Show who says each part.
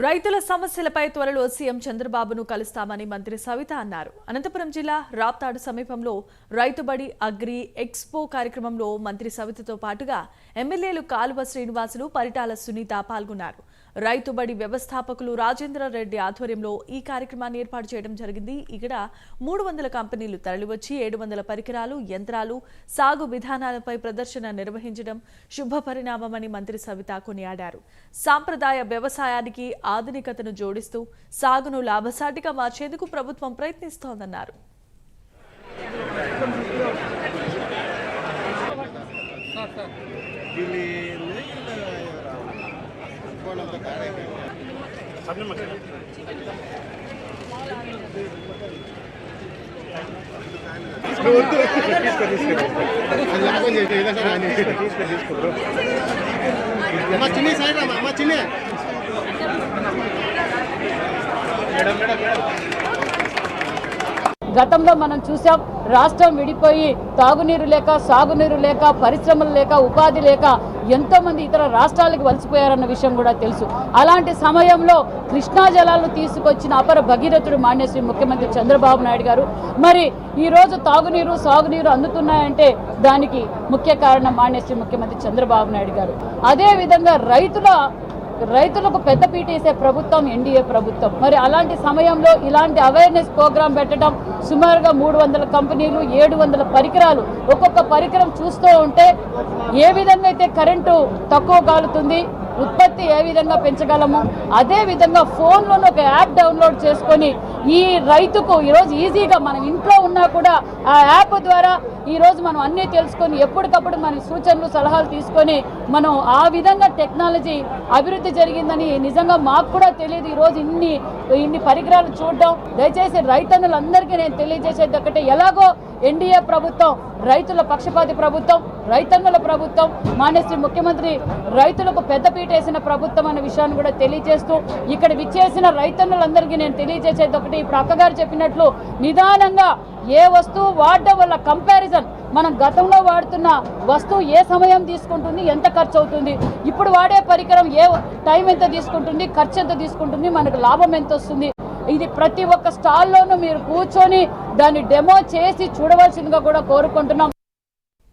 Speaker 1: రైతుల సమస్యలపై త్వరలో సీఎం చంద్రబాబును కలుస్తామని మంత్రి సవిత అన్నారు. అనంతపురం జిల్లా రాప్తాడు సమీపంలో రైతుబడి అగ్రి ఎక్స్పో కార్యక్రమంలో మంత్రి సవితతో పాటుగా ఎమ్మెల్యేలు కాలువ శ్రీనివాసులు, పరిటాల సునీత పాల్గొన్నారు. రైతుబడి వ్యవస్థాపకులు రాజేంద్ర రెడ్డి ఆధ్వర్యంలో ఈ కార్యక్రమాన్ని ఏర్పాటు చేయడం జరిగింది. ఇక్కడ 300 కంపెనీలు తరలివచ్చి 700 పరికరాలు, యంత్రాలు, సాగు విధానాలపై ప్రదర్శన నిర్వహించడం శుభ పరిణామమని మంత్రి సవిత కొనియాడారు. సాంప్రదాయ వ్యవసాయానికి ఆధునికతను జోడిస్తూ సాగును లాభసాటిగా మార్చేందుకు ప్రభుత్వం ప్రయత్నిస్తోందన్నారు.
Speaker 2: గతంలో మనం చూసాం, రాష్ట్రం విడిపోయి తాగునీరు లేక, సాగునీరు లేక, పరిశ్రమలు లేక, ఉపాధి లేక ఎంతో మంది ఇతర రాష్ట్రాలకు వలసిపోయారన్న విషయం కూడా తెలుసు. అలాంటి సమయంలో కృష్ణా జలాలను తీసుకొచ్చిన అపర భగీరథుడు మాన్యశ్రీ ముఖ్యమంత్రి చంద్రబాబు నాయుడు గారు. మరి ఈరోజు తాగునీరు, సాగునీరు అందుతున్నాయంటే దానికి ముఖ్య కారణం మాన్యశ్రీ ముఖ్యమంత్రి చంద్రబాబు నాయుడు గారు. అదేవిధంగా రైతులకు పెద్దపీట వేసే ప్రభుత్వం ఎన్డీఏ ప్రభుత్వం. మరి అలాంటి సమయంలో ఇలాంటి అవేర్నెస్ ప్రోగ్రాం పెట్టడం, సుమారుగా 300 కంపెనీలు, 700 పరికరాలు, ఒక్కొక్క పరికరం చూస్తూ ఉంటే ఏ విధంగా అయితే కరెంటు తక్కువ కాలుతుంది, ఉత్పత్తి ఏ విధంగా పెంచగలము, అదే విధంగా ఫోన్లోనే ఒక యాప్ డౌన్లోడ్ చేసుకొని ఈ రైతుకు ఈరోజు ఈజీగా మనం ఇంట్లో ఉన్నా కూడా ఆ యాప్ ద్వారా ఈరోజు మనం అన్నీ తెలుసుకొని ఎప్పటికప్పుడు మన సూచనలు, సలహాలు తీసుకొని మనం ఆ విధంగా టెక్నాలజీ అభివృద్ధి జరిగిందని నిజంగా మాకు కూడా తెలియదు. ఈరోజు ఇన్ని పరికరాలు చూడడం. దయచేసి రైతన్నులందరికీ నేను తెలియజేసేది ఒకటే, ఎలాగో ఎన్డీఏ ప్రభుత్వం రైతుల పక్షపాతి ప్రభుత్వం, రైతన్నుల ప్రభుత్వం, మాన్యశ్రీ ముఖ్యమంత్రి రైతులకు పెద్దపీట వేసిన ప్రభుత్వం అనే విషయాన్ని కూడా తెలియజేస్తూ, ఇక్కడ విచ్చేసిన రైతన్నులందరికీ నేను తెలియజేసేది ఒకటి, ఇప్పుడు అక్కగారు చెప్పినట్లు నిదానంగా ఏ వస్తువు వాడడం వల్ల కంపారిజన్, మనం గతంలో వాడుతున్న వస్తువు ఏ సమయం తీసుకుంటుంది, ఎంత ఖర్చు అవుతుంది, ఇప్పుడు వాడే పరికరం ఏ టైం ఎంత తీసుకుంటుంది, ఖర్చు ఎంత తీసుకుంటుంది, మనకు లాభం ఎంత వస్తుంది, ఇది ప్రతి ఒక్క స్టాల్లోనూ మీరు కూర్చొని దాన్ని డెమో చేసి చూడవలసిందిగా కూడా కోరుకుంటున్నాం.